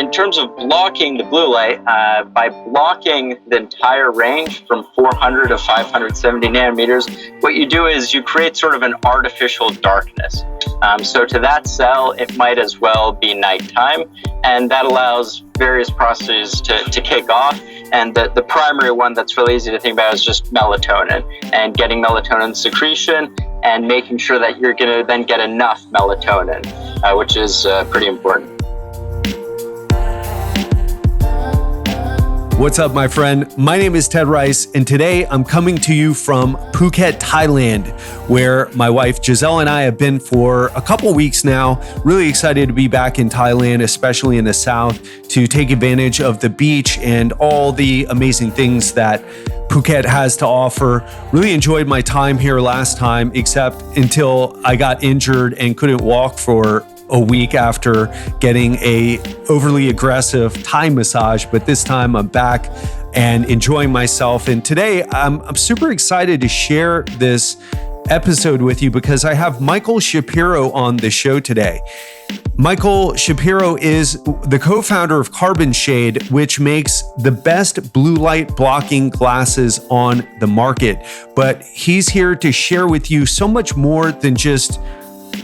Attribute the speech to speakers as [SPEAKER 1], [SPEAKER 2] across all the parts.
[SPEAKER 1] in terms of blocking the blue light, by blocking the entire range from 400 to 570 nanometers, what you do is you create sort of an artificial darkness. So to that cell, it might as well be nighttime, and that allows various processes to kick off. And the primary one that's really easy to think about is just melatonin, and getting melatonin secretion and making sure that you're going to then get enough melatonin, which is pretty important.
[SPEAKER 2] What's up, my friend? My name is Ted Rice, and today I'm coming to you from Phuket, Thailand, where my wife Giselle and I have been for a couple weeks now. Really excited to be back in Thailand, especially in the south, to take advantage of the beach and all the amazing things that Phuket has to offer. Really enjoyed my time here last time, except until I got injured and couldn't walk for a week after getting a overly aggressive Thai massage. But this time I'm back and enjoying myself. And today I'm super excited to share this episode with you because I have Michael Shapiro on the show today. Michael Shapiro is the co-founder of Carbon Shade, which makes the best blue light blocking glasses on the market. But he's here to share with you so much more than just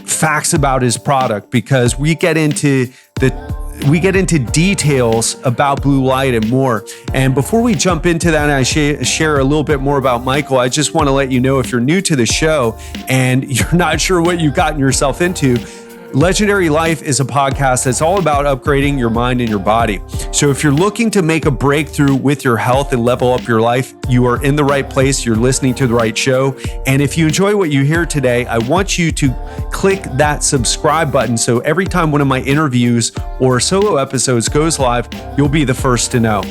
[SPEAKER 2] facts about his product, because we get into details about blue light and more. And before we jump into that and I share a little bit more about Michael, I just want to let you know, if you're new to the show and you're not sure what you've gotten yourself into, Legendary Life is a podcast that's all about upgrading your mind and your body. So if you're looking to make a breakthrough with your health and level up your life, you are in the right place. You're listening to the right show. And if you enjoy what you hear today, I want you to click that subscribe button. So every time one of my interviews or solo episodes goes live, you'll be the first to know.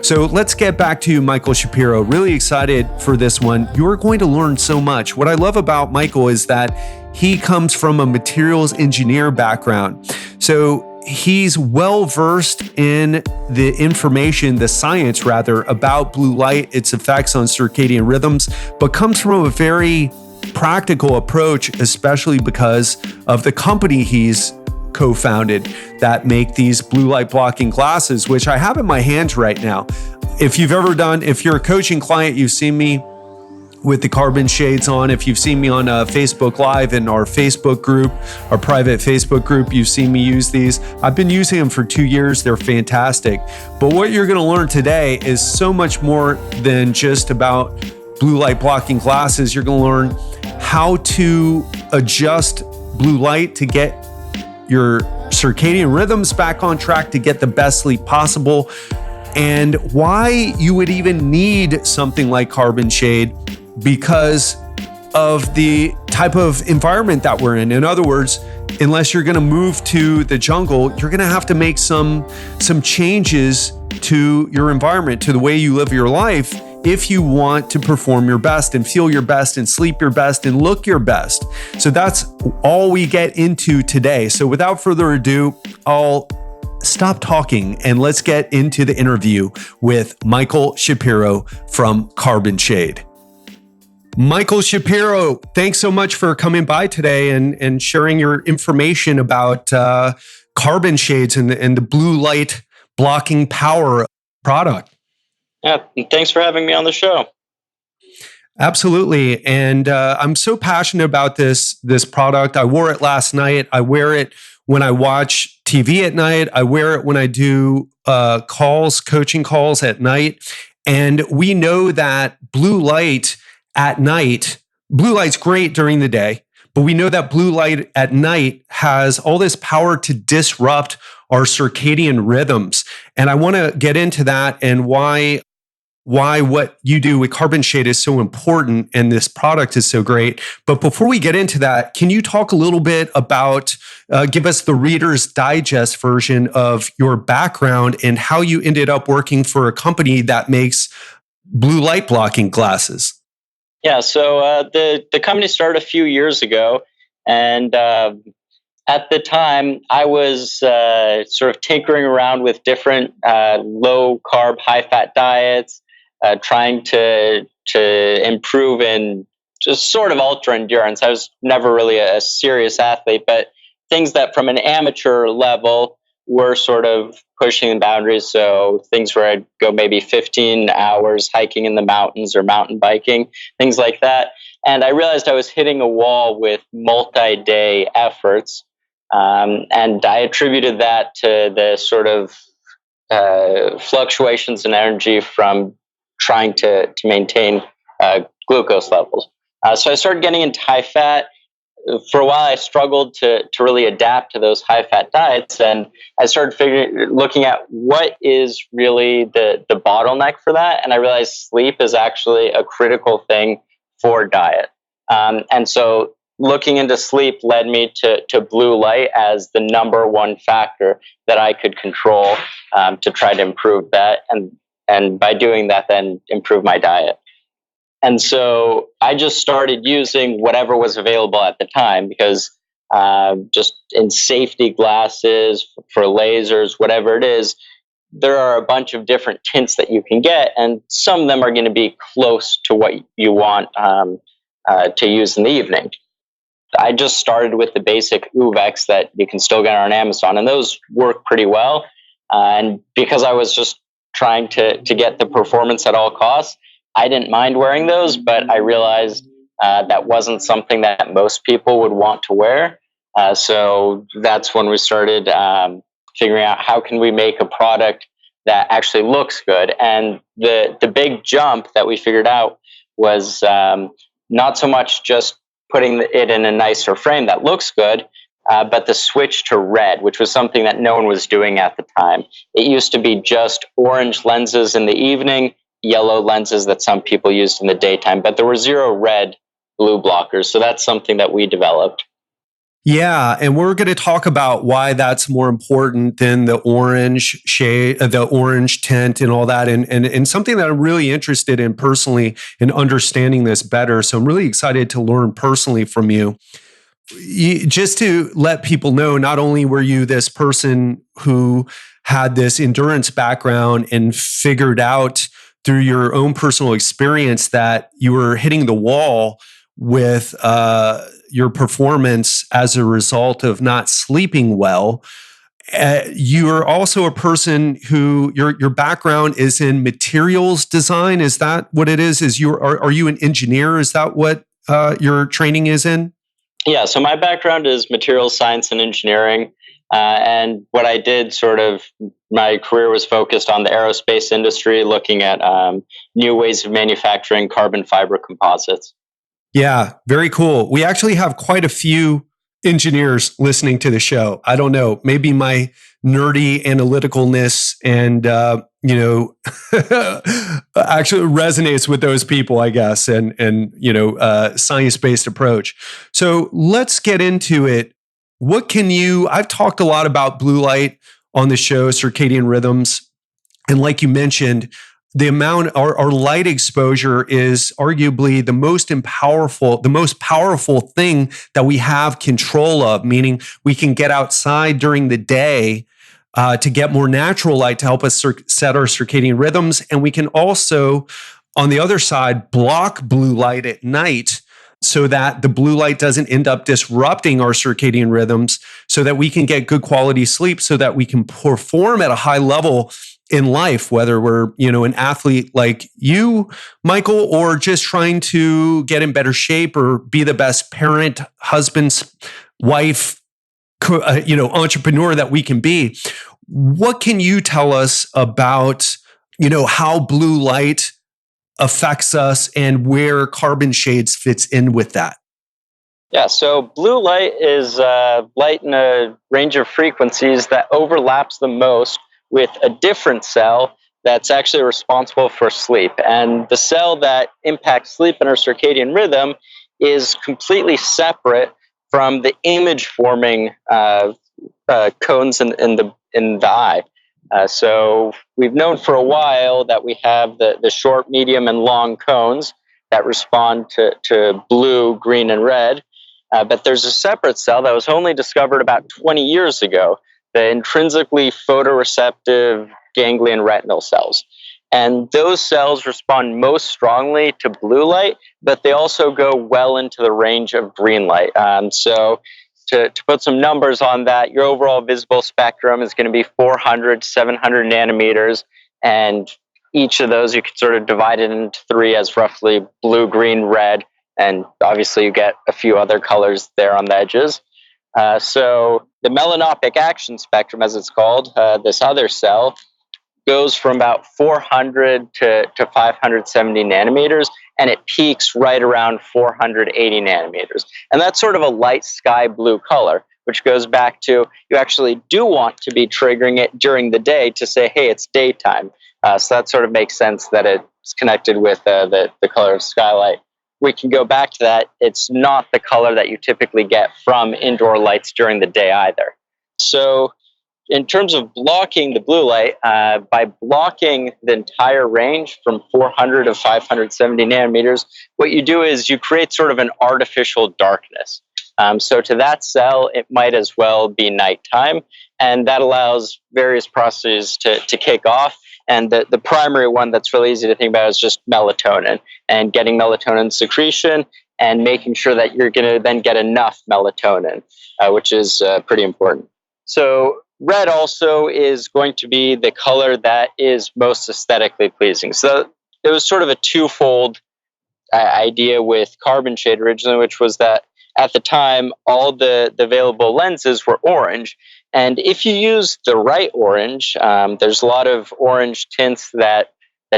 [SPEAKER 2] So let's get back to Michael Shapiro. Really excited for this one. You're going to learn so much. What I love about Michael is that he comes from a materials engineer background. So he's well versed in the information, the science rather, about blue light, its effects on circadian rhythms, but comes from a very practical approach, especially because of the company he's co-founded that make these blue light blocking glasses, which I have in my hands right now. If you're a coaching client, you've seen me with the Carbon Shades on. If you've seen me on Facebook Live in our Facebook group, our private Facebook group, you've seen me use these. I've been using them for 2 years. They're fantastic. But what you're going to learn today is so much more than just about blue light blocking glasses. You're going to learn how to adjust blue light to get your circadian rhythms back on track to get the best sleep possible, and why you would even need something like Carbon Shade because of the type of environment that we're in. In other words, unless you're going to move to the jungle, you're going to have to make some changes to your environment, to the way you live your life, if you want to perform your best and feel your best and sleep your best and look your best. So that's all we get into today. So without further ado, I'll stop talking and let's get into the interview with Michael Shapiro from Carbon Shade. Michael Shapiro, thanks so much for coming by today and sharing your information about Carbon Shades and the blue light blocking power product.
[SPEAKER 1] Yeah, thanks for having me on the show.
[SPEAKER 2] Absolutely. And I'm so passionate about this product. I wore it last night. I wear it when I watch TV at night. I wear it when I do coaching calls at night. And we know that blue light at night, blue light's great during the day, but we know that blue light at night has all this power to disrupt our circadian rhythms. And I want to get into that and why what you do with Carbon Shade is so important and this product is so great. But before we get into that, can you talk a little bit about, give us the Reader's Digest version of your background and how you ended up working for a company that makes blue light blocking glasses?
[SPEAKER 1] Yeah, so the company started a few years ago, and at the time I was sort of tinkering around with different low carb, high fat diets, trying to improve in just sort of ultra endurance. I was never really a serious athlete, but things that from an amateur level were sort of pushing the boundaries. So things where I'd go maybe 15 hours hiking in the mountains or mountain biking, things like that. And I realized I was hitting a wall with multi-day efforts. And I attributed that to the sort of fluctuations in energy from trying to maintain glucose levels. So I started getting into high fat. For a while, I struggled to really adapt to those high fat diets, and I started looking at what is really the bottleneck for that. And I realized sleep is actually a critical thing for diet. And so looking into sleep led me to blue light as the number one factor that I could control to try to improve that, and by doing that, then improve my diet. And so I just started using whatever was available at the time, because just in safety glasses, for lasers, whatever it is, there are a bunch of different tints that you can get, and some of them are going to be close to what you want to use in the evening. I just started with the basic UVEX that you can still get on Amazon, and those work pretty well. And because I was just trying to get the performance at all costs, I didn't mind wearing those, but I realized that wasn't something that most people would want to wear. So that's when we started figuring out how can we make a product that actually looks good. And the big jump that we figured out was not so much just putting it in a nicer frame that looks good, but the switch to red, which was something that no one was doing at the time. It used to be just orange lenses in the evening, yellow lenses that some people used in the daytime, but there were zero red blue blockers. So that's something that we developed.
[SPEAKER 2] Yeah, and we're going to talk about why that's more important than the orange shade, the orange tint, and all that, and something that I'm really interested in personally in understanding this better. So I'm really excited to learn personally from you. Just to let people know, not only were you this person who had this endurance background and figured out through your own personal experience that you were hitting the wall with your performance as a result of not sleeping well. You are also a person who your background is in materials design. Is that what it is? Are you an engineer? Is that what your training is in?
[SPEAKER 1] Yeah, so my background is materials science and engineering. And what I did my career was focused on the aerospace industry, looking at new ways of manufacturing carbon fiber composites.
[SPEAKER 2] Yeah, very cool. We actually have quite a few engineers listening to the show. I don't know, maybe my nerdy analyticalness and actually resonates with those people, I guess, and science-based approach. So let's get into it. I've talked a lot about blue light on the show, circadian rhythms, and like you mentioned, the amount our light exposure is arguably the most powerful thing that we have control of, meaning we can get outside during the day to get more natural light to help us set our circadian rhythms. And we can also, on the other side, block blue light at night so that the blue light doesn't end up disrupting our circadian rhythms, so that we can get good quality sleep, so that we can perform at a high level in life, whether we're, an athlete like you, Michael, or just trying to get in better shape or be the best parent, husband, wife, entrepreneur that we can be. What can you tell us about, how blue light affects us and where carbon shades fits in with that?
[SPEAKER 1] Yeah, so blue light is light in a range of frequencies that overlaps the most with a different cell that's actually responsible for sleep. And the cell that impacts sleep and our circadian rhythm is completely separate from the image-forming cones in the eye. So we've known for a while that we have the short, medium, and long cones that respond to blue, green, and red. But there's a separate cell that was only discovered about 20 years ago, the intrinsically photoreceptive ganglion retinal cells. And those cells respond most strongly to blue light, but they also go well into the range of green light. So to put some numbers on that, your overall visible spectrum is going to be 400 to 700 nanometers. And each of those, you can sort of divide it into three as roughly blue, green, red. And obviously, you get a few other colors there on the edges. So the melanopic action spectrum, as it's called, this other cell, goes from about 400 to 570 nanometers, and it peaks right around 480 nanometers. And that's sort of a light sky blue color, which goes back to you actually do want to be triggering it during the day to say, hey, it's daytime. So that sort of makes sense that it's connected with the color of skylight. We can go back to that. It's not the color that you typically get from indoor lights during the day either. So in terms of blocking the blue light, by blocking the entire range from 400 to 570 nanometers, what you do is you create sort of an artificial darkness. So to that cell, it might as well be nighttime, and that allows various processes to kick off. And the primary one that's really easy to think about is just melatonin, and getting melatonin secretion and making sure that you're going to then get enough melatonin, which is pretty important. So red also is going to be the color that is most aesthetically pleasing. So it was sort of a twofold idea with carbon shade originally, which was that at the time, all the available lenses were orange. And if you use the right orange, there's a lot of orange tints that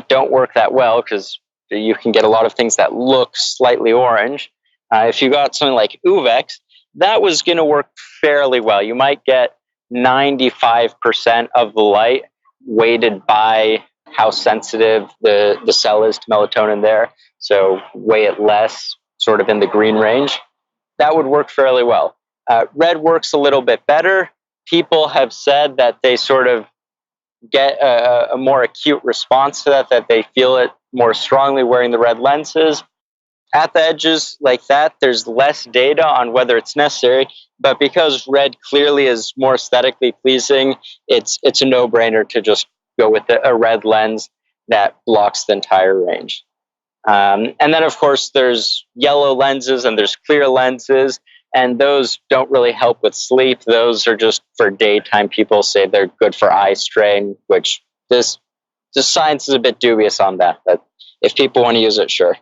[SPEAKER 1] don't work that well because you can get a lot of things that look slightly orange. If you got something like Uvex, that was going to work fairly well. You might get 95% of the light weighted by how sensitive the cell is to melatonin there. So weigh it less, sort of in the green range. That would work fairly well. Red works a little bit better. People have said that they sort of get a more acute response to that they feel it more strongly wearing the red lenses. At the edges like that, there's less data on whether it's necessary, but because red clearly is more aesthetically pleasing, it's a no-brainer to just go with a red lens that blocks the entire range. And then, of course, there's yellow lenses and there's clear lenses, and those don't really help with sleep. Those are just for daytime. People say they're good for eye strain, which the science is a bit dubious on that, but if people want to use it, sure.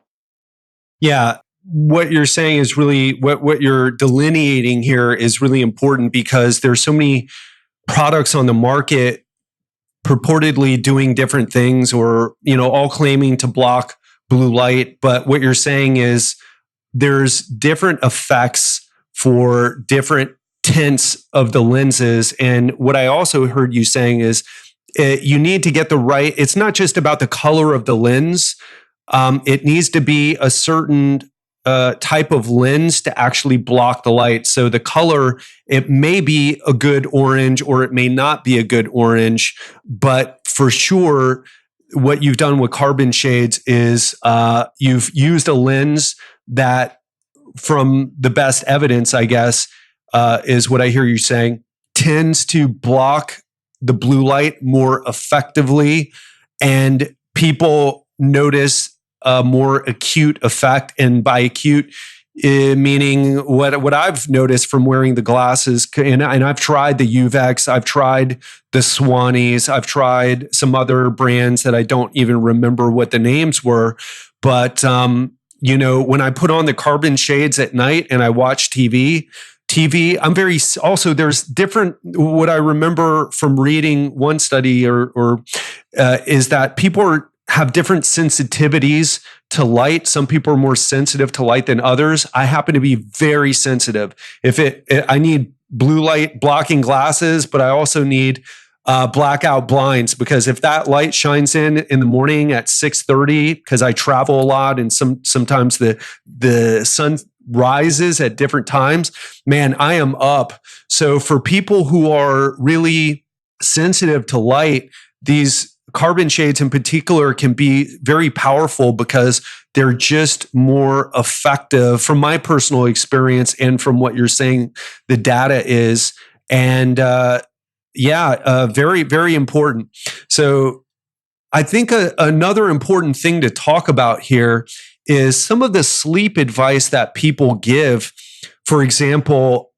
[SPEAKER 2] Yeah. What you're saying is really what you're delineating here is really important because there's so many products on the market purportedly doing different things or, all claiming to block blue light. But what you're saying is there's different effects for different tints of the lenses. And what I also heard you saying is you need to get the right, it's not just about the color of the lens. It needs to be a certain type of lens to actually block the light. So the color, it may be a good orange or it may not be a good orange, but for sure, what you've done with carbon shades is you've used a lens that, from the best evidence, I guess, is what I hear you saying, tends to block the blue light more effectively, and people notice a more acute effect. And by acute, meaning what I've noticed from wearing the glasses, and I've tried the Uvex, I've tried the Swannies, I've tried some other brands that I don't even remember what the names were, but when I put on the carbon shades at night and I watch TV, I'm very, also there's different, what I remember from reading one study is that people have different sensitivities to light. Some people are more sensitive to light than others. I happen to be very sensitive. I need blue light blocking glasses, but I also need blackout blinds, because if that light shines in the morning at 6:30, because I travel a lot and sometimes the sun rises at different times, man, I am up. So for people who are really sensitive to light, these carbon shades in particular can be very powerful because they're just more effective from my personal experience and from what you're saying the data is. And very, very important. So I think another important thing to talk about here is some of the sleep advice that people give. For example,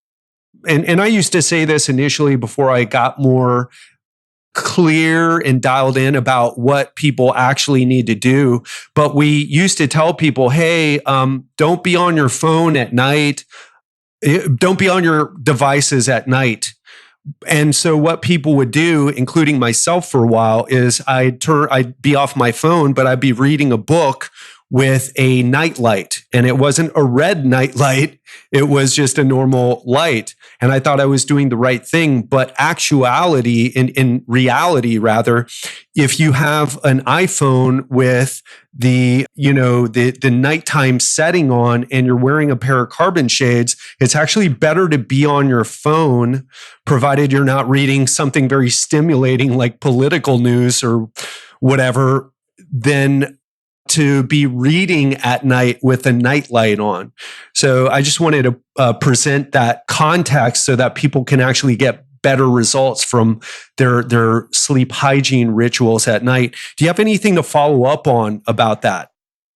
[SPEAKER 2] and I used to say this initially before I got more clear and dialed in about what people actually need to do. But we used to tell people, hey, don't be on your phone at night. Don't be on your devices at night. And so what people would do, including myself for a while, is I'd be off my phone, but I'd be reading a book with a night light. And it wasn't a red night light. It was just a normal light. And I thought I was doing the right thing. But actuality, in reality, rather, if you have an iPhone with the nighttime setting on and you're wearing a pair of carbon shades, it's actually better to be on your phone, provided you're not reading something very stimulating like political news or whatever, than to be reading at night with a nightlight on. So I just wanted to present that context so that people can actually get better results from their sleep hygiene rituals at night. Do you have anything to follow up on about that?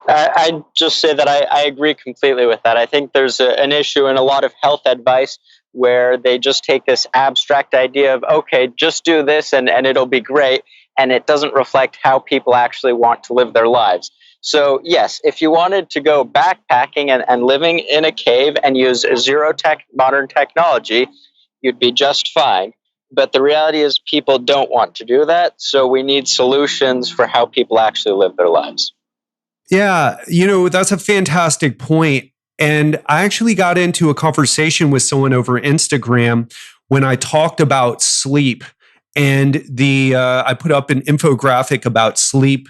[SPEAKER 1] I'd just say that I agree completely with that. I think there's an issue in a lot of health advice where they just take this abstract idea of, okay, just do this and it'll be great. And it doesn't reflect how people actually want to live their lives. So yes, if you wanted to go backpacking and living in a cave and use zero-tech modern technology, you'd be just fine. But the reality is people don't want to do that. So we need solutions for how people actually live their lives.
[SPEAKER 2] Yeah, that's a fantastic point. And I actually got into a conversation with someone over Instagram when I talked about sleep. And I put up an infographic about sleep.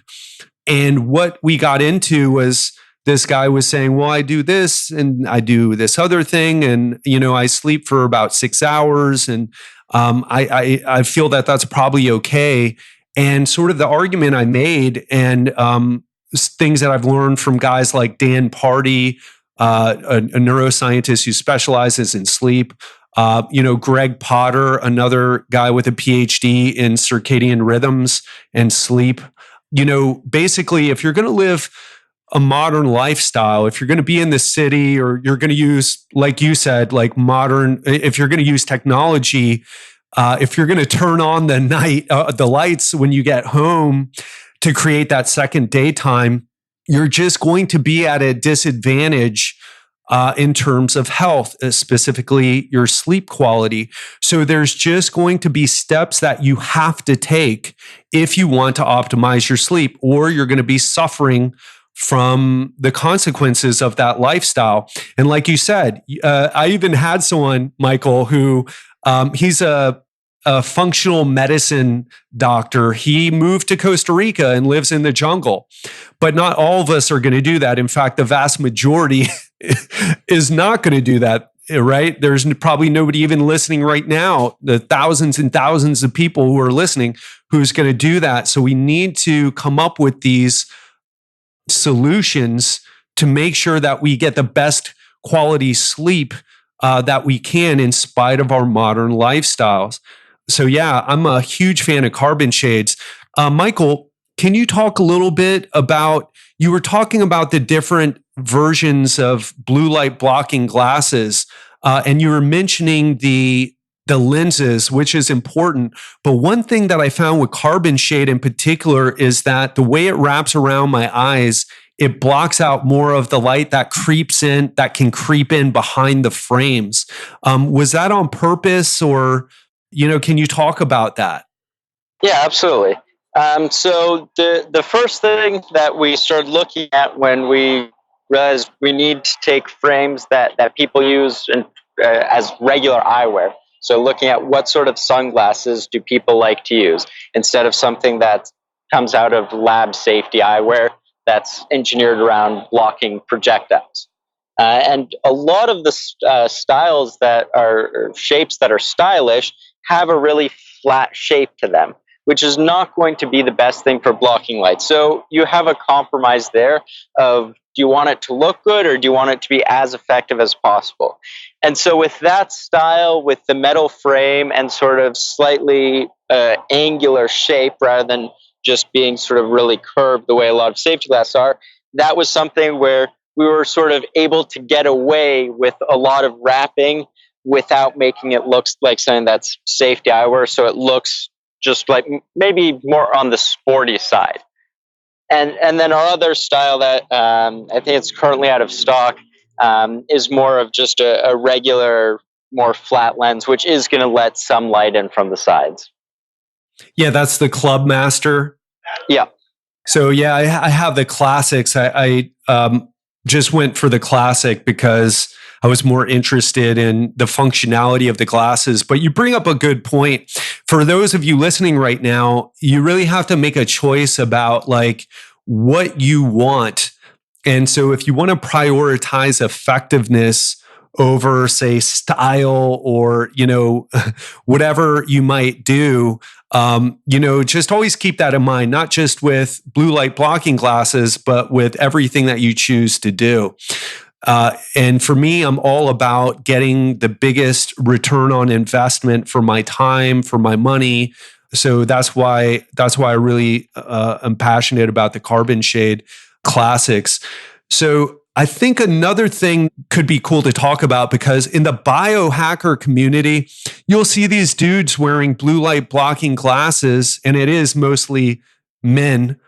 [SPEAKER 2] And what we got into was this guy was saying, well, I do this and I do this other thing. And, I sleep for about 6 hours. And I feel that that's probably okay. And sort of the argument I made and things that I've learned from guys like Dan Party, a neuroscientist who specializes in sleep, Greg Potter, another guy with a PhD in circadian rhythms and sleep. Basically, if you're going to live a modern lifestyle, if you're going to be in the city or you're going to use, like you said, like modern, if you're going to use technology, if you're going to turn on the lights when you get home to create that second daytime, you're just going to be at a disadvantage in terms of health, specifically your sleep quality. So there's just going to be steps that you have to take if you want to optimize your sleep, or you're going to be suffering from the consequences of that lifestyle. And like you said, I even had someone, Michael, who he's a functional medicine doctor. He moved to Costa Rica and lives in the jungle. But not all of us are going to do that. In fact, the vast majority is not going to do that, right? There's probably nobody even listening right now, the thousands and thousands of people who are listening, who's going to do that. So we need to come up with these solutions to make sure that we get the best quality sleep that we can in spite of our modern lifestyles. So yeah, I'm a huge fan of carbon shades. Michael, can you talk a little bit about, you were talking about the different versions of blue light blocking glasses, and you were mentioning the lenses, which is important. But one thing that I found with carbon shade in particular is that the way it wraps around my eyes, it blocks out more of the light that can creep in behind the frames. Was that on purpose, or, can you talk about that?
[SPEAKER 1] Yeah, absolutely. So the first thing that we started looking at when we realized we need to take frames that people use as regular eyewear. So looking at what sort of sunglasses do people like to use instead of something that comes out of lab safety eyewear that's engineered around blocking projectiles. And a lot of the styles that are shapes that are stylish have a really flat shape to them, which is not going to be the best thing for blocking light. So you have a compromise there of, do you want it to look good or do you want it to be as effective as possible? And so with that style, with the metal frame and sort of slightly angular shape rather than just being sort of really curved the way a lot of safety glasses are, that was something where we were sort of able to get away with a lot of wrapping without making it look like something that's safety eyewear. So it looks just like maybe more on the sporty side. And then our other style that I think it's currently out of stock is more of just a regular, more flat lens, which is going to let some light in from the sides.
[SPEAKER 2] Yeah, that's the Club Master.
[SPEAKER 1] Yeah.
[SPEAKER 2] So yeah, I have the classics. I just went for the classic because I was more interested in the functionality of the glasses. But you bring up a good point. For those of you listening right now, you really have to make a choice about like what you want. And so if you want to prioritize effectiveness over, say, style or, whatever you might do, just always keep that in mind, not just with blue light blocking glasses, but with everything that you choose to do. And for me, I'm all about getting the biggest return on investment for my time, for my money. So that's why I really am passionate about the Carbon Shade Classics. So I think another thing could be cool to talk about, because in the biohacker community, you'll see these dudes wearing blue light blocking glasses, and it is mostly men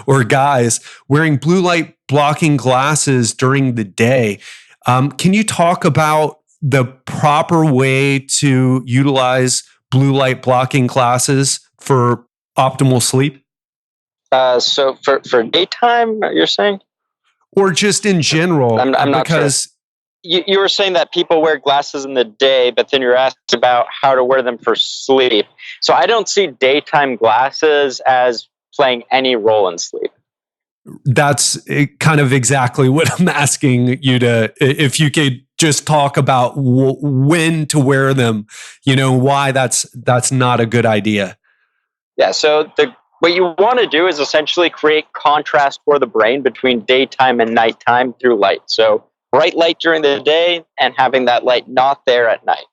[SPEAKER 2] or guys wearing blue light blocking glasses during the day. Can you talk about the proper way to utilize blue light blocking glasses for optimal sleep?
[SPEAKER 1] So for daytime, you're saying?
[SPEAKER 2] Or just in general?
[SPEAKER 1] I'm not sure. You were saying that people wear glasses in the day, but then you're asked about how to wear them for sleep. So I don't see daytime glasses as playing any role in sleep.
[SPEAKER 2] That's kind of exactly what I'm asking you to, if you could just talk about when to wear them, why that's not a good idea.
[SPEAKER 1] Yeah. So what you want to do is essentially create contrast for the brain between daytime and nighttime through light. So bright light during the day and having that light not there at night.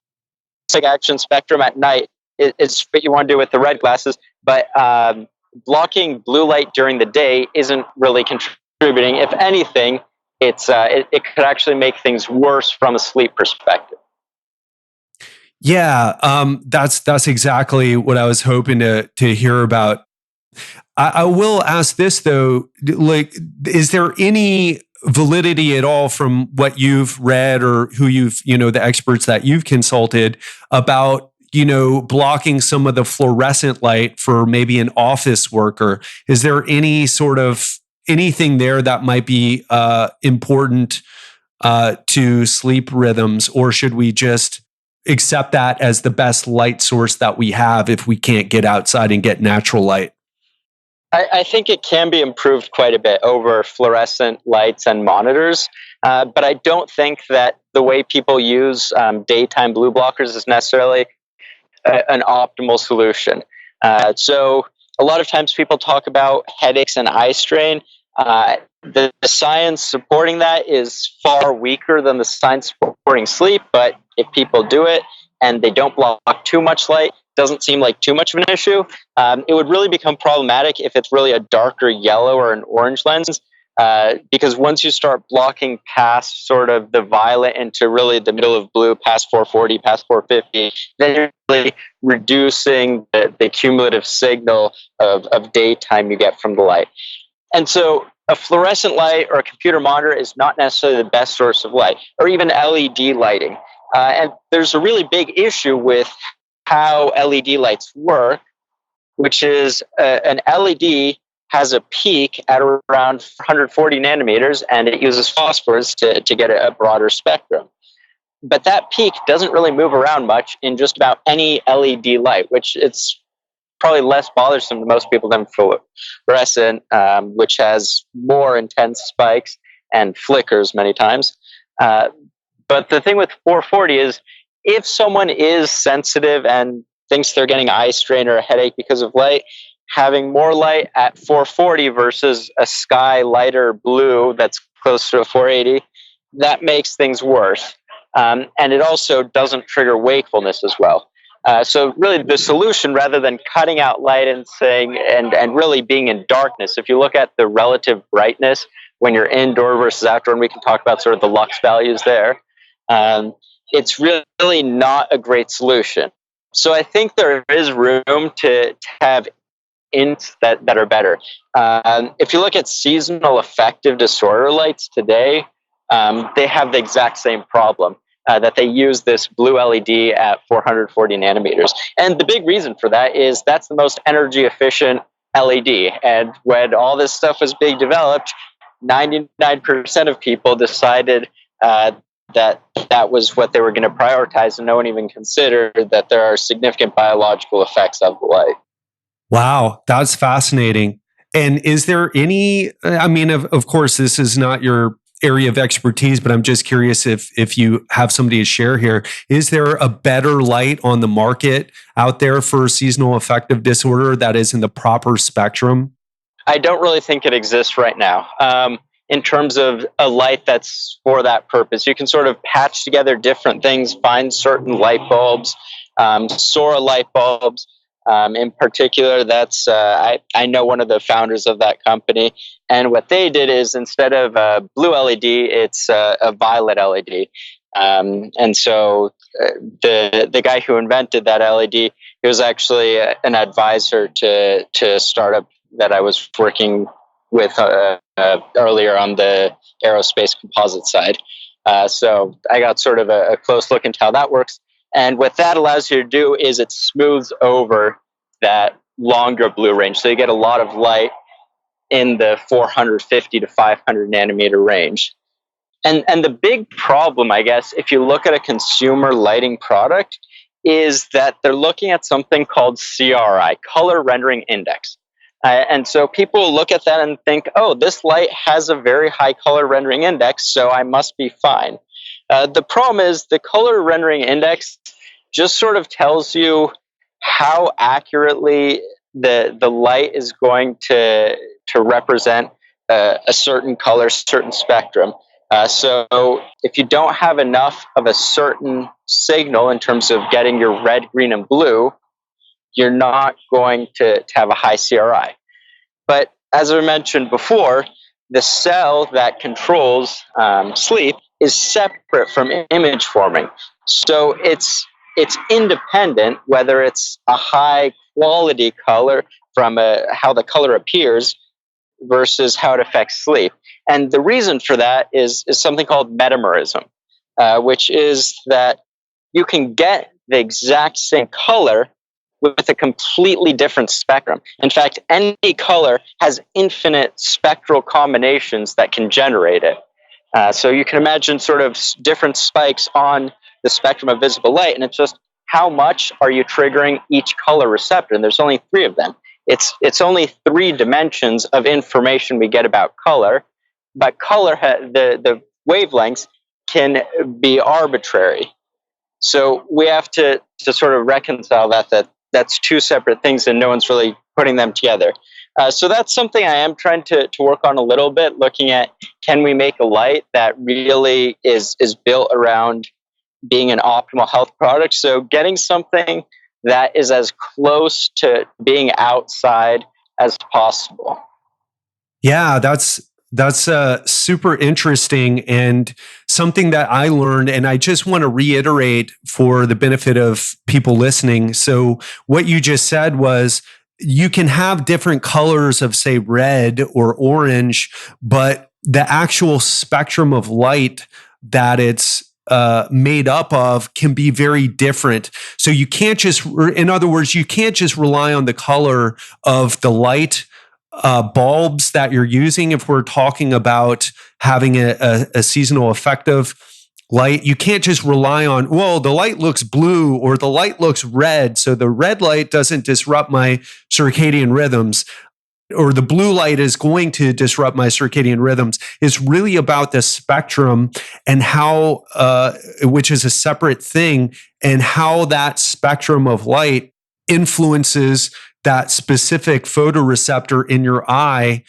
[SPEAKER 1] It's like action spectrum at night is what you want to do with the red glasses, but blocking blue light during the day isn't really contributing. If anything, it could actually make things worse from a sleep perspective.
[SPEAKER 2] Yeah, that's exactly what I was hoping to hear about. I will ask this though, like, is there any validity at all from what you've read or who you've, the experts that you've consulted about, blocking some of the fluorescent light for maybe an office worker? Is there any sort of anything there that might be important to sleep rhythms, or should we just accept that as the best light source that we have if we can't get outside and get natural light?
[SPEAKER 1] I think it can be improved quite a bit over fluorescent lights and monitors, but I don't think that the way people use daytime blue blockers is necessarily an optimal solution. So a lot of times people talk about headaches and eye strain. The science supporting that is far weaker than the science supporting sleep, but if people do it and they don't block too much light, doesn't seem like too much of an issue. It would really become problematic if it's really a darker yellow or an orange lens, because once you start blocking past sort of the violet into really the middle of blue, past 440, past 450, then you're really reducing the cumulative signal of daytime you get from the light. And so a fluorescent light or a computer monitor is not necessarily the best source of light, or even LED lighting. And there's a really big issue with how LED lights work, which is an LED has a peak at around 140 nanometers, and it uses phosphors to get a broader spectrum. But that peak doesn't really move around much in just about any LED light, which it's probably less bothersome to most people than fluorescent, which has more intense spikes and flickers many times. But the thing with 440 is, if someone is sensitive and thinks they're getting eye strain or a headache because of light, having more light at 440 versus a sky lighter blue that's close to a 480, that makes things worse. And it also doesn't trigger wakefulness as well. So really the solution, rather than cutting out light and saying, and really being in darkness, if you look at the relative brightness when you're indoor versus outdoor, and we can talk about sort of the lux values there, it's really not a great solution. So I think there is room to have ints that are better. If you look at seasonal affective disorder lights today, they have the exact same problem. That they use this blue LED at 440 nanometers. And the big reason for that is that's the most energy efficient LED. And when all this stuff was being developed, 99% of people decided that that was what they were going to prioritize, and no one even considered that there are significant biological effects of the light.
[SPEAKER 2] Wow, that's fascinating. And is there any, I mean, of course, this is not your area of expertise, but I'm just curious if you have somebody to share here. Is there a better light on the market out there for seasonal affective disorder that is in the proper spectrum?
[SPEAKER 1] I don't really think it exists right now. In terms of a light that's for that purpose, you can sort of patch together different things, find certain light bulbs, Sora light bulbs. In particular, that's I know one of the founders of that company, and what they did is instead of a blue LED, it's a violet LED. And so the guy who invented that LED, he was actually an advisor to a startup that I was working with earlier on the aerospace composite side. So I got sort of a close look into how that works. And what that allows you to do is it smooths over that longer blue range. So you get a lot of light in the 450 to 500 nanometer range. And the big problem, I guess, if you look at a consumer lighting product, is that they're looking at something called CRI, Color Rendering Index. And so people look at that and think, oh, this light has a very high color rendering index, so I must be fine. The problem is the color rendering index just sort of tells you how accurately the light is going to represent a certain color, certain spectrum. So if you don't have enough of a certain signal in terms of getting your red, green, and blue, you're not going to have a high CRI. But as I mentioned before, the cell that controls sleep is separate from image forming. So it's independent, whether it's a high quality color from how the color appears versus how it affects sleep. And the reason for that is something called metamerism, which is that you can get the exact same color with a completely different spectrum. In fact, any color has infinite spectral combinations that can generate it. So you can imagine sort of different spikes on the spectrum of visible light, and it's just how much are you triggering each color receptor? And there's only 3 of them. It's only 3 dimensions of information we get about color, but color, the wavelengths can be arbitrary. So we have to sort of reconcile that's 2 separate things, and no one's really putting them together. So that's something I am trying to work on a little bit, looking at can we make a light that really is built around being an optimal health product. So getting something that is as close to being outside as possible.
[SPEAKER 2] Yeah, that's super interesting and something that I learned. And I just want to reiterate for the benefit of people listening. So what you just said was you can have different colors of, say, red or orange, but the actual spectrum of light that it's made up of can be very different. So you can't just, in other words, you can't just rely on the color of the light bulbs that you're using. If we're talking about having a seasonal affective light, you can't just rely on, well, the light looks blue or the light looks red, so the red light doesn't disrupt my circadian rhythms, or the blue light is going to disrupt my circadian rhythms. It's really about the spectrum and how, which is a separate thing, and how that spectrum of light influences that specific photoreceptor in your eye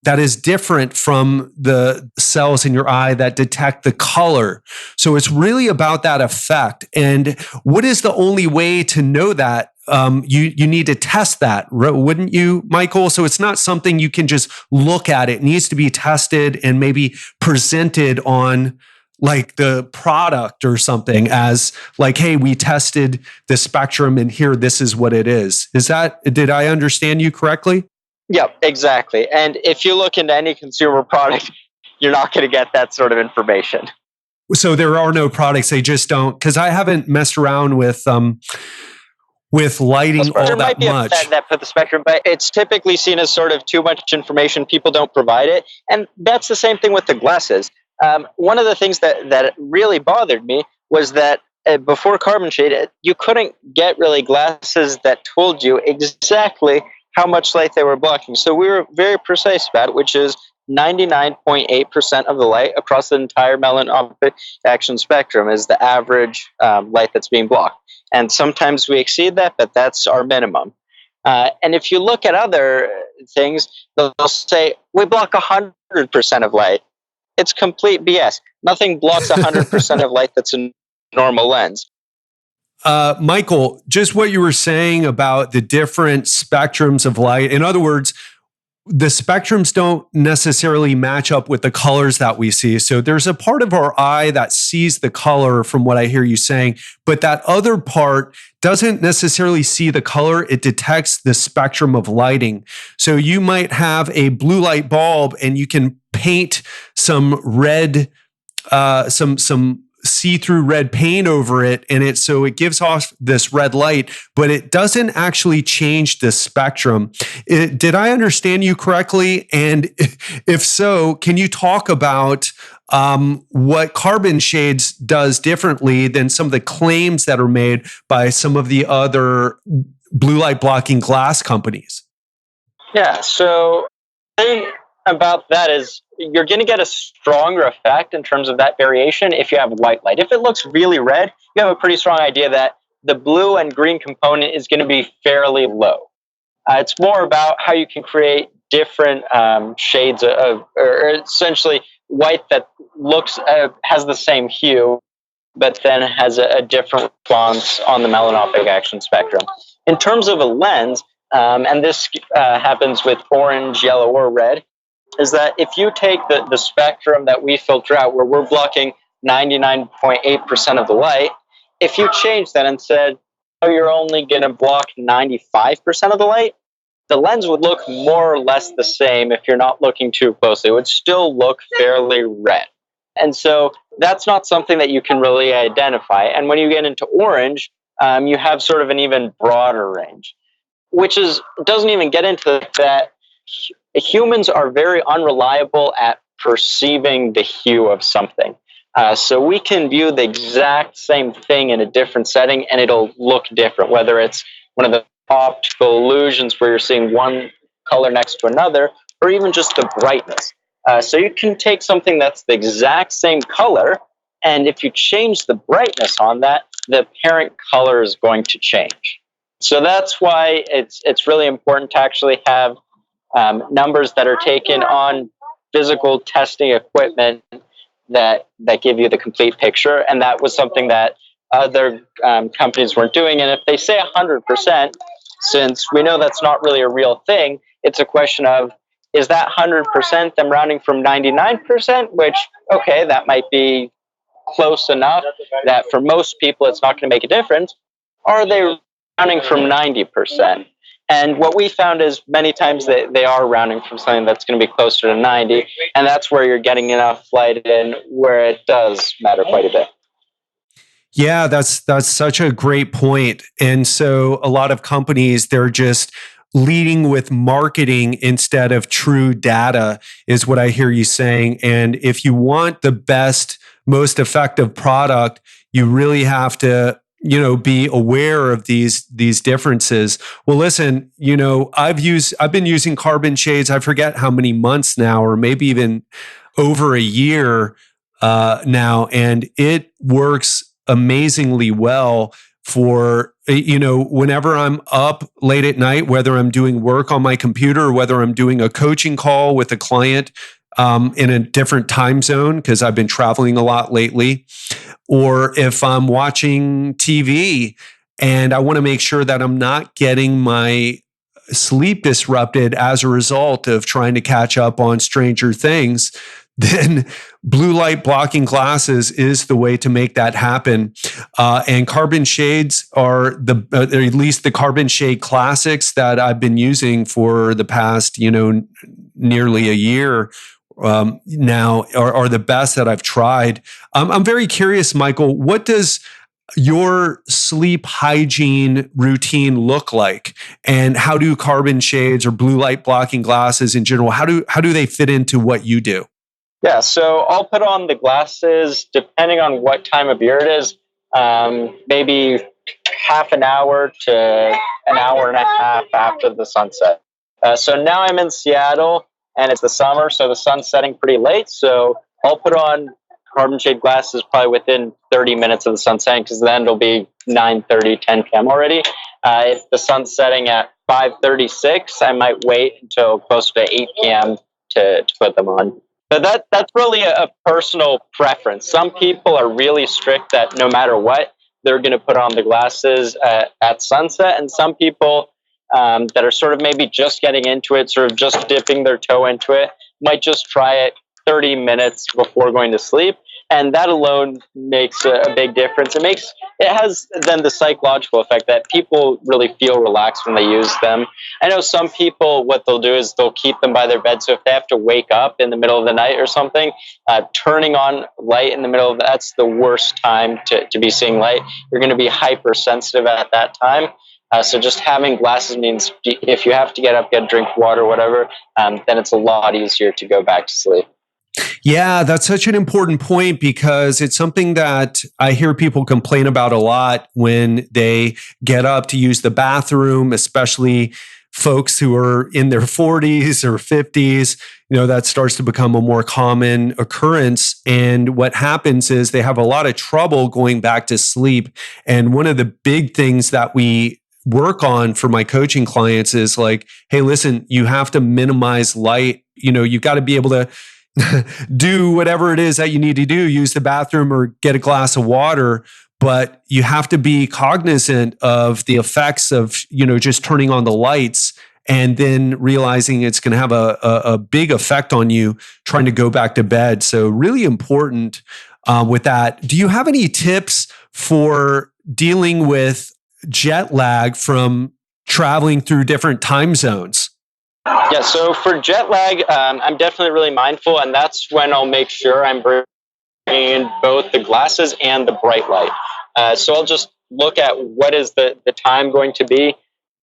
[SPEAKER 2] that is different from the cells in your eye that detect the color. So it's really about that effect. And what is the only way to know that? You need to test that, wouldn't you, Michael? So it's not something you can just look at. It needs to be tested and maybe presented on like the product or something as like, hey, we tested the spectrum and here, this is what it is. Did I understand you correctly?
[SPEAKER 1] Yep, exactly. And if you look into any consumer product, you're not going to get that sort of information.
[SPEAKER 2] So there are no products. They just don't, because I haven't messed around with lighting all
[SPEAKER 1] there
[SPEAKER 2] that
[SPEAKER 1] might be
[SPEAKER 2] much.
[SPEAKER 1] that put the spectrum, but it's typically seen as sort of too much information. People don't provide it. And that's the same thing with the glasses. One of the things that really bothered me was that before carbon shade, you couldn't get really glasses that told you exactly how much light they were blocking. So we were very precise about it, which is 99.8% of the light across the entire melanopic action spectrum is the average light that's being blocked. And sometimes we exceed that, but that's our minimum. And if you look at other things, they'll say, we block 100% of light. It's complete BS. Nothing blocks 100% of light that's a normal lens.
[SPEAKER 2] Michael, just what you were saying about the different spectrums of light. In other words, the spectrums don't necessarily match up with the colors that we see. So there's a part of our eye that sees the color from what I hear you saying, but that other part doesn't necessarily see the color. It detects the spectrum of lighting. So you might have a blue light bulb and you can paint some red, some see-through red paint over it, and it gives off this red light, but it doesn't actually change the spectrum. Did I understand you correctly? And if so, can you talk about what carbon shades does differently than some of the claims that are made by some of the other blue light blocking glass companies?
[SPEAKER 1] Yeah, so the thing about that is you're going to get a stronger effect in terms of that variation if you have white light. If it looks really red, you have a pretty strong idea that the blue and green component is going to be fairly low. It's more about how you can create different shades or essentially white that looks has the same hue, but then has a different response on the melanopic action spectrum. In terms of a lens, and this happens with orange, yellow, or red, is that if you take the spectrum that we filter out, where we're blocking 99.8% of the light, if you change that and said, oh, you're only going to block 95% of the light, the lens would look more or less the same if you're not looking too closely. It would still look fairly red. And so that's not something that you can really identify. And when you get into orange, you have sort of an even broader range, which doesn't even get into that. Humans are very unreliable at perceiving the hue of something. So we can view the exact same thing in a different setting and it'll look different, whether it's one of the optical illusions where you're seeing one color next to another, or even just the brightness. So you can take something that's the exact same color, and if you change the brightness on that, the apparent color is going to change. So that's why it's really important to actually have numbers that are taken on physical testing equipment that give you the complete picture. And that was something that other companies weren't doing. And if they say 100%, since we know that's not really a real thing, it's a question of, is that 100% them rounding from 99%, which, okay, that might be close enough that for most people it's not going to make a difference, or are they rounding from 90%? And what we found is many times they are rounding from something that's going to be closer to 90, and that's where you're getting enough light in where it does matter quite a bit.
[SPEAKER 2] Yeah, that's such a great point. And so a lot of companies, they're just leading with marketing instead of true data is what I hear you saying. And if you want the best, most effective product, you really have to be aware of these differences. Well, listen, I've been using carbon shades. I forget how many months now, or maybe even over a year now, and it works amazingly well for whenever I'm up late at night, whether I'm doing work on my computer or whether I'm doing a coaching call with a client in a different time zone because I've been traveling a lot lately, or if I'm watching TV and I want to make sure that I'm not getting my sleep disrupted as a result of trying to catch up on Stranger Things, then blue light blocking glasses is the way to make that happen. And carbon shades are or at least the carbon shade classics that I've been using for the past, nearly a year now are the best that I've tried. I'm very curious, Michael, what does your sleep hygiene routine look like, and how do carbon shades or blue light blocking glasses in general, how do they fit into what you do?
[SPEAKER 1] Yeah, so I'll put on the glasses depending on what time of year it is, maybe half an hour to an hour and a half after the sunset. So now I'm in Seattle and it's the summer, so the sun's setting pretty late. So I'll put on carbon shade glasses probably within 30 minutes of the sun setting, because then it'll be 9:30, 10 p.m. already. If the sun's setting at 5:36, I might wait until close to 8 p.m. to put them on. But that's really a personal preference. Some people are really strict that no matter what, they're going to put on the glasses at sunset. And some people that are sort of maybe just getting into it, sort of just dipping their toe into it, might just try it 30 minutes before going to sleep. And that alone makes a big difference. It has then the psychological effect that people really feel relaxed when they use them. I know some people, what they'll do is they'll keep them by their bed. So if they have to wake up in the middle of the night or something, turning on light in the middle of that's the worst time to be seeing light. You're going to be hypersensitive at that time. So just having glasses means if you have to get up, get a drink of water, whatever, then it's a lot easier to go back to sleep.
[SPEAKER 2] Yeah, that's such an important point, because it's something that I hear people complain about a lot when they get up to use the bathroom, especially folks who are in their 40s or 50s. That starts to become a more common occurrence. And what happens is they have a lot of trouble going back to sleep. And one of the big things that we work on for my coaching clients is like, hey, listen, you have to minimize light. You've got to be able to do whatever it is that you need to do, use the bathroom or get a glass of water, but you have to be cognizant of the effects of, just turning on the lights and then realizing it's going to have a big effect on you trying to go back to bed. So really important with that. Do you have any tips for dealing with jet lag from traveling through different time zones?
[SPEAKER 1] Yeah, so for jet lag, I'm definitely really mindful, and that's when I'll make sure I'm bringing both the glasses and the bright light. So I'll just look at what is the time going to be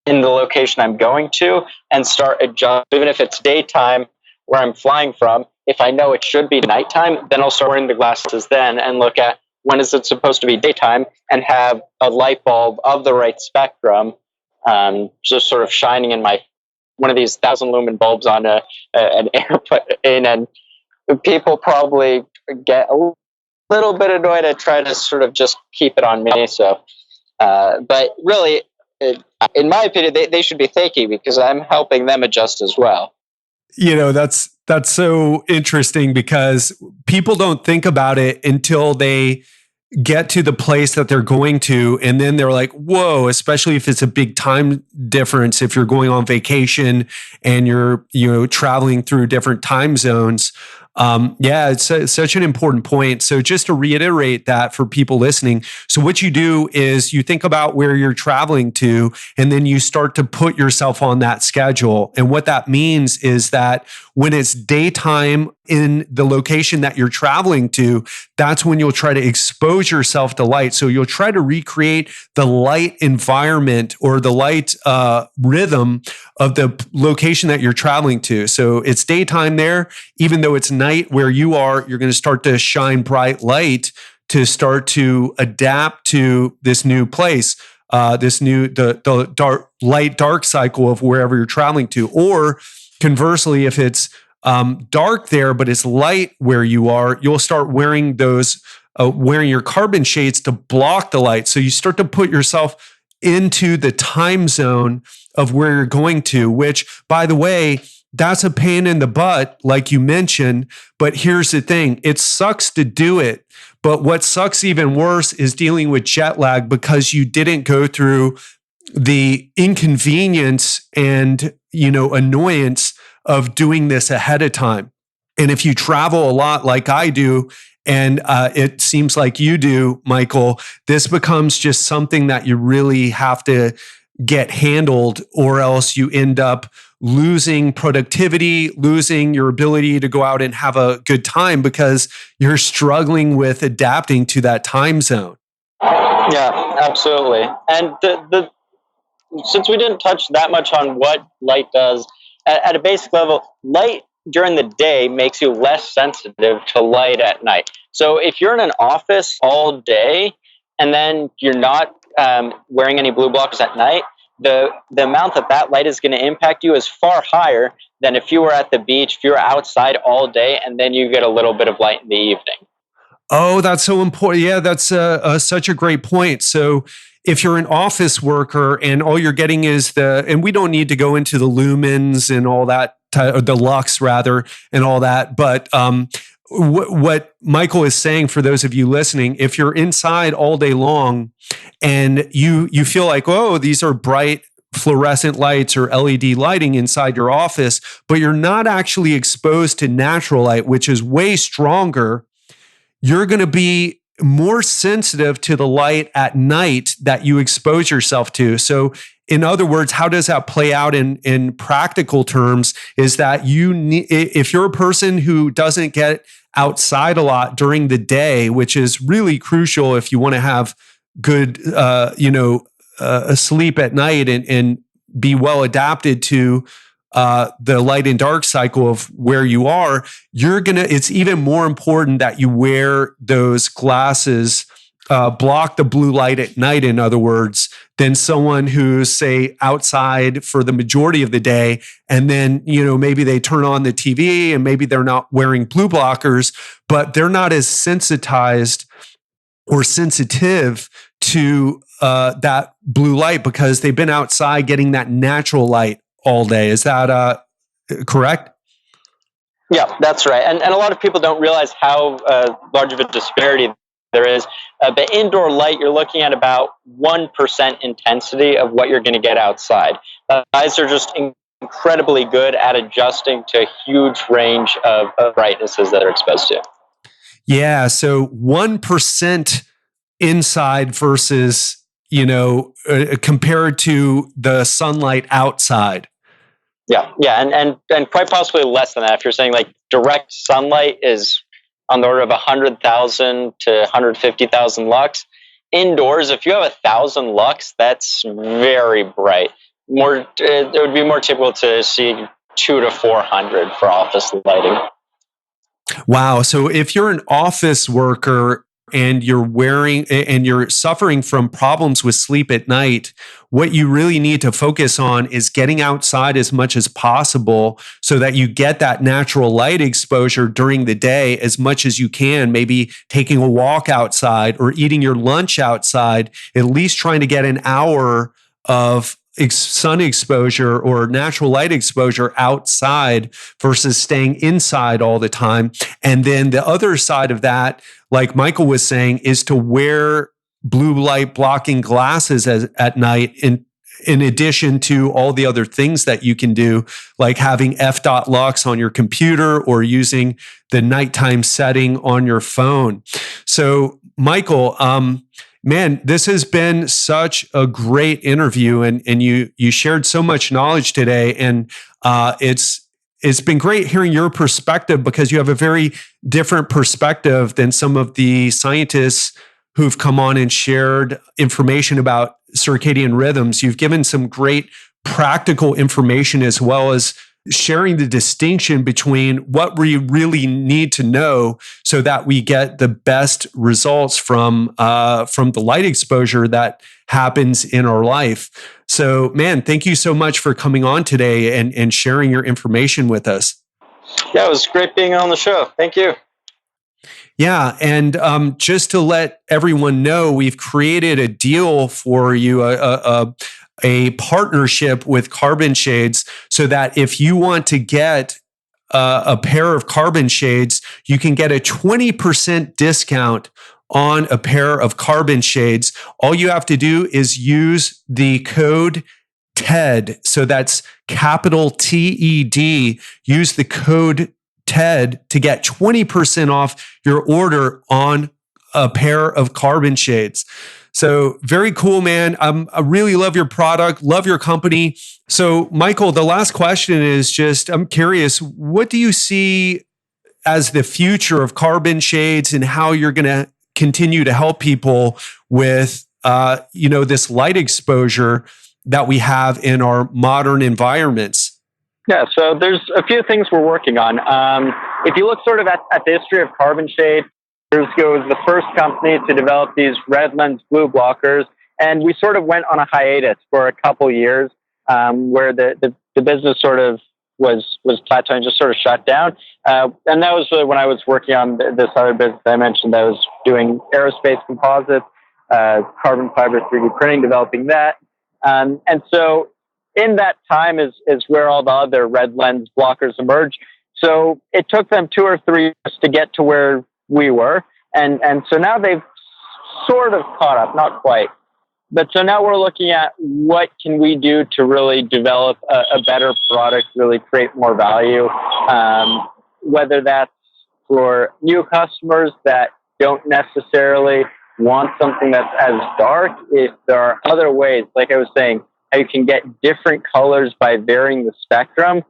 [SPEAKER 1] in the location I'm going to and start adjusting. Even if it's daytime where I'm flying from, if I know it should be nighttime, then I'll start wearing the glasses then and look at when is it supposed to be daytime and have a light bulb of the right spectrum just sort of shining in one of these 1,000 lumen bulbs on an airplane, and people probably get a little bit annoyed. I try to sort of just keep it on me. So, but really, in my opinion, they should be thanking me because I'm helping them adjust as well.
[SPEAKER 2] That's so interesting, because people don't think about it until they get to the place that they're going to, and then they're like, whoa, especially if it's a big time difference, if you're going on vacation and you're traveling through different time zones. It's such an important point. So just to reiterate that for people listening, so what you do is you think about where you're traveling to, and then you start to put yourself on that schedule. And what that means is that when it's daytime in the location that you're traveling to, that's when you'll try to expose yourself to light. So you'll try to recreate the light environment or the light rhythm of the location that you're traveling to. So it's daytime there, even though it's night where you are, you're going to start to shine bright light to start to adapt to this new place, the dark cycle of wherever you're traveling to. Or conversely, if it's dark there, but it's light where you are, you'll start wearing wearing your carbon shades to block the light. So you start to put yourself into the time zone of where you're going to, which, by the way, that's a pain in the butt, like you mentioned. But here's the thing, it sucks to do it. But what sucks even worse is dealing with jet lag, because you didn't go through the inconvenience and, annoyance of doing this ahead of time. And if you travel a lot like I do, and it seems like you do, Michael, this becomes just something that you really have to get handled, or else you end up losing productivity, losing your ability to go out and have a good time because you're struggling with adapting to that time zone.
[SPEAKER 1] Yeah, absolutely. And the since we didn't touch that much on what light does, at a basic level, light during the day makes you less sensitive to light at night. So if you're in an office all day and then you're not wearing any blue blockers at night, the amount that light is going to impact you is far higher than if you were at the beach, if you were outside all day, and then you get a little bit of light in the evening.
[SPEAKER 2] Oh, that's so important. Yeah, that's such a great point. So, if you're an office worker and all you're getting is and we don't need to go into the lumens and all that, the lux rather, and all that, but what Michael is saying for those of you listening, if you're inside all day long and you feel like, oh, these are bright fluorescent lights or LED lighting inside your office, but you're not actually exposed to natural light, which is way stronger, you're going to be more sensitive to the light at night that you expose yourself to. So, in other words, how does that play out in practical terms? Is that if you're a person who doesn't get outside a lot during the day, which is really crucial if you want to have good, sleep at night and be well adapted to the light and dark cycle of where you are, it's even more important that you wear those glasses, block the blue light at night, in other words, than someone who's, say, outside for the majority of the day. And then, maybe they turn on the TV and maybe they're not wearing blue blockers, but they're not as sensitized or sensitive to that blue light because they've been outside getting that natural light all day. Is that correct?
[SPEAKER 1] Yeah, that's right. And a lot of people don't realize how large of a disparity there is. But indoor light, you're looking at about 1% intensity of what you're going to get outside. Eyes are just incredibly good at adjusting to a huge range of brightnesses that they're exposed to.
[SPEAKER 2] Yeah, so 1% inside versus, compared to the sunlight outside.
[SPEAKER 1] Yeah, and quite possibly less than that. If you're saying like direct sunlight is on the order of 100,000 to 150,000 lux. Indoors, if you have 1,000 lux, that's very bright. It would be more typical to see 200 to 400 for office lighting.
[SPEAKER 2] Wow. So if you're an office worker and you're suffering from problems with sleep at night, what you really need to focus on is getting outside as much as possible so that you get that natural light exposure during the day as much as you can, maybe taking a walk outside or eating your lunch outside, at least trying to get an hour of sun exposure or natural light exposure outside versus staying inside all the time. And then the other side of that, like Michael was saying, is to wear blue light blocking glasses at night in addition to all the other things that you can do, like having f.lux lux on your computer or using the nighttime setting on your phone. So, Michael, man, this has been such a great interview, and you shared so much knowledge today, and it's been great hearing your perspective because you have a very different perspective than some of the scientists who've come on and shared information about circadian rhythms. You've given some great practical information as well as sharing the distinction between what we really need to know so that we get the best results from the light exposure that happens in our life. So, man, thank you so much for coming on today and sharing your information with us.
[SPEAKER 1] Yeah, it was great being on the show. Thank you.
[SPEAKER 2] Yeah, and just to let everyone know, we've created a deal for you, a partnership with Carbon Shades, so that if you want to get a pair of Carbon Shades, you can get a 20% discount on a pair of Carbon Shades. All you have to do is use the code TED. So that's capital TED. Use the code TED to get 20% off your order on a pair of carbon shades. So very cool, man. I really love your product, love your company. So Michael, the last question is just, I'm curious, what do you see as the future of carbon shades and how you're going to continue to help people with, this light exposure that we have in our modern environments?
[SPEAKER 1] Yeah, so there's a few things we're working on. If you look sort of at the history of carbon shade, years ago was the first company to develop these Redmond blue blockers, and we sort of went on a hiatus for a couple years, where the business sort of was plateauing, just sort of shut down. And that was really when I was working on this other business I mentioned. I was doing aerospace composites, carbon fiber 3D printing, developing that. And so in that time is where all the other red lens blockers emerged. So it took them 2 or 3 years to get to where we were. And so now they've sort of caught up, not quite. But so now we're looking at what can we do to really develop a better product, really create more value, whether that's for new customers that don't necessarily want something that's as dark. If there are other ways, like I was saying, how you can get different colors by varying the spectrum.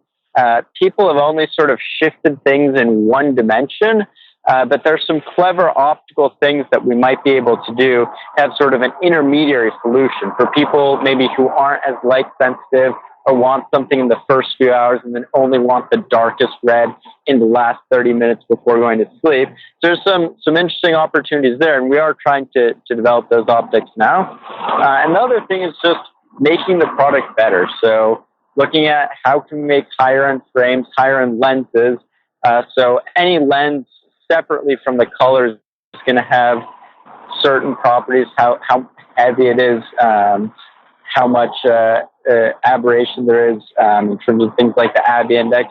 [SPEAKER 1] People have only sort of shifted things in one dimension, but there's some clever optical things that we might be able to do to have sort of an intermediary solution for people maybe who aren't as light sensitive or want something in the first few hours and then only want the darkest red in the last 30 minutes before going to sleep. So there's some interesting opportunities there, and we are trying to develop those optics now. And the other thing is just making the product better. So looking at how can we make higher end frames, higher end lenses. So any lens separately from the colors is going to have certain properties, how heavy it is, how much aberration there is in terms of things like the AB index.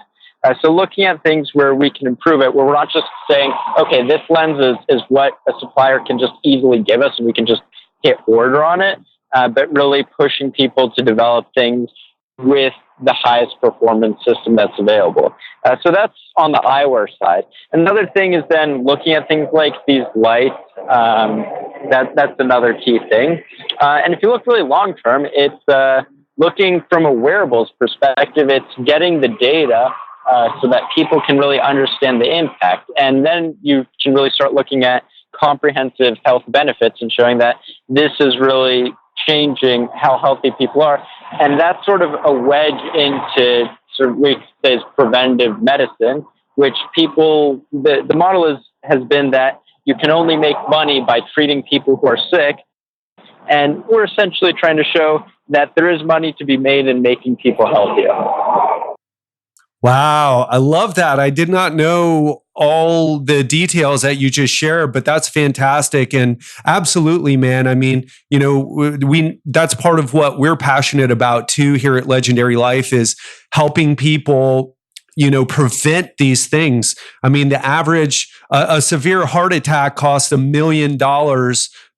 [SPEAKER 1] So looking at things where we can improve it, where we're not just saying, okay, this lens is what a supplier can just easily give us and we can just hit order on it, but really pushing people to develop things with the highest performance system that's available. So that's on the eyewear side. Another thing is then looking at things like these lights. That's another key thing. And if you look really long term, it's looking from a wearables perspective. It's getting the data so that people can really understand the impact. And then you can really start looking at comprehensive health benefits and showing that this is really changing how healthy people are. And that's sort of a wedge into sort of we say preventive medicine, which people, the model has been that you can only make money by treating people who are sick. And we're essentially trying to show that there is money to be made in making people healthier.
[SPEAKER 2] Wow, I love that. I did not know all the details that you just shared, but that's fantastic. And absolutely, man. I mean, that's part of what we're passionate about too here at Legendary Life is helping people, prevent these things. I mean, the average, a severe heart attack costs $1 million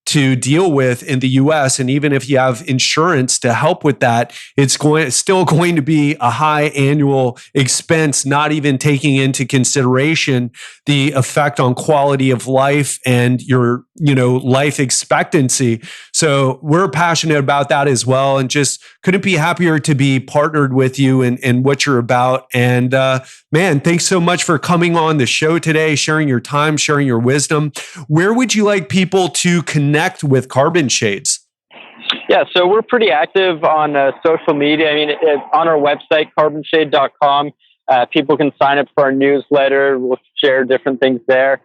[SPEAKER 2] to deal with in the US. And even if you have insurance to help with that, it's still going to be a high annual expense, not even taking into consideration the effect on quality of life and your, life expectancy. So we're passionate about that as well. And just couldn't be happier to be partnered with you and what you're about. And man, thanks so much for coming on the show today, sharing your time, sharing your wisdom. Where would you like people to connect with Carbon Shades?
[SPEAKER 1] Yeah, so we're pretty active on social media. I mean, on our website, carbonshade.com, people can sign up for our newsletter. We'll share different things there.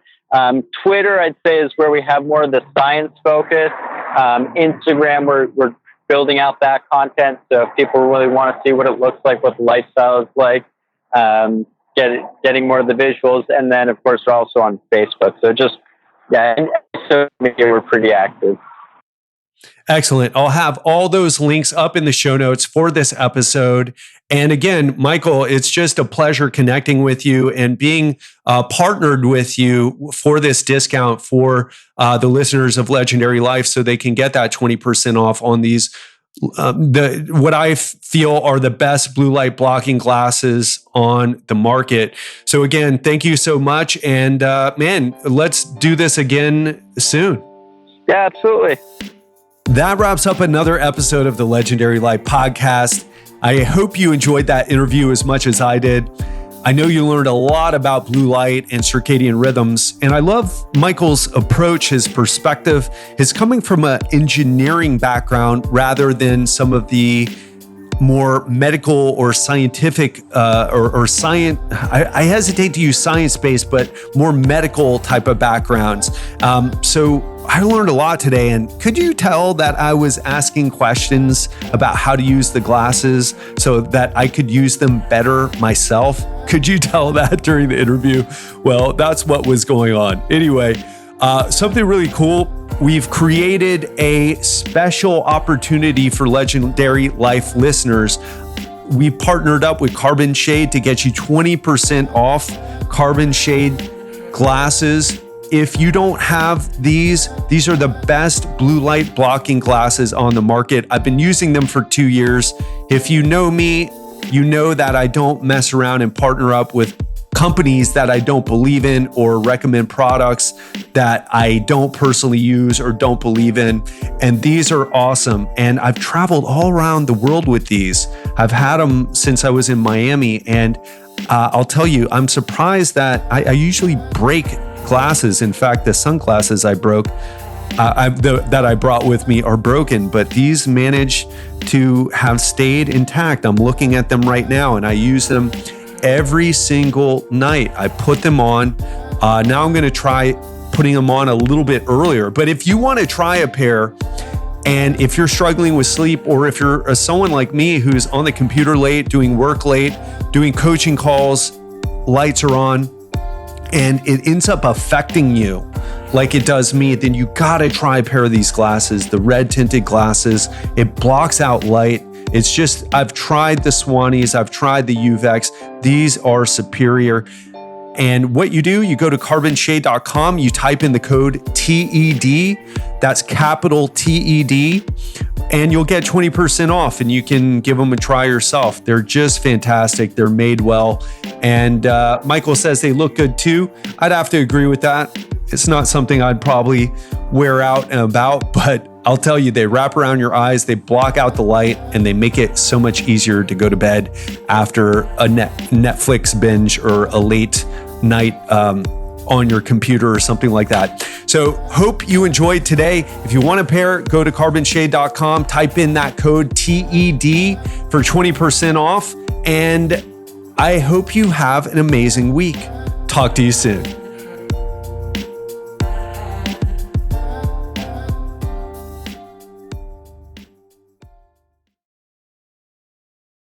[SPEAKER 1] Twitter, I'd say, is where we have more of the science focus. Instagram, we're building out that content. So if people really want to see what it looks like, what the lifestyle is like, getting more of the visuals. And then, of course, we're also on Facebook. So and so we're pretty active.
[SPEAKER 2] Excellent. I'll have all those links up in the show notes for this episode. And again, Michael, it's just a pleasure connecting with you and being partnered with you for this discount for the listeners of Legendary Life so they can get that 20% off on these what I feel are the best blue light blocking glasses on the market. So again, thank you so much. And man, let's do this again soon.
[SPEAKER 3] Yeah, absolutely.
[SPEAKER 2] That wraps up another episode of the Legendary Light Podcast. I hope you enjoyed that interview as much as I did. I know you learned a lot about blue light and circadian rhythms, and I love Michael's approach, his perspective, his coming from an engineering background rather than some of the more medical or scientific or science. I hesitate to use science-based, but more medical type of backgrounds. So I learned a lot today, and could you tell that I was asking questions about how to use the glasses so that I could use them better myself? Could you tell that during the interview? Well, that's what was going on. Anyway, something really cool. We've created a special opportunity for Legendary Life listeners. We partnered up with Carbon Shade to get you 20% off Carbon Shade glasses. If you don't have these are the best blue light blocking glasses on the market. I've been using them for 2 years. If you know me, you know that I don't mess around and partner up with companies that I don't believe in or recommend products that I don't personally use or don't believe in. And these are awesome. And I've traveled all around the world with these. I've had them since I was in Miami. And I'll tell you, I'm surprised that I usually break glasses. In fact, the sunglasses I broke, that I brought with me are broken, but these managed to have stayed intact. I'm looking at them right now, and I use them every single night. I put them on. Now I'm going to try putting them on a little bit earlier. But if you want to try a pair, and if you're struggling with sleep, or if you're someone like me who's on the computer late, doing work late, doing coaching calls, lights are on, and it ends up affecting you like it does me, then you gotta try a pair of these glasses, the red tinted glasses. It blocks out light. It's just, I've tried the Swannies, I've tried the UVEX. These are superior. And what you do, you go to carbonshade.com, you type in the code TED, that's capital TED, and you'll get 20% off, and you can give them a try yourself. They're just fantastic. They're made well. And Michael says they look good too. I'd have to agree with that. It's not something I'd probably wear out and about, but I'll tell you, they wrap around your eyes, they block out the light, and they make it so much easier to go to bed after a Netflix binge or a late night on your computer or something like that. So hope you enjoyed today. If you want a pair, go to carbonshade.com, type in that code TED for 20% off, and I hope you have an amazing week. Talk to you soon.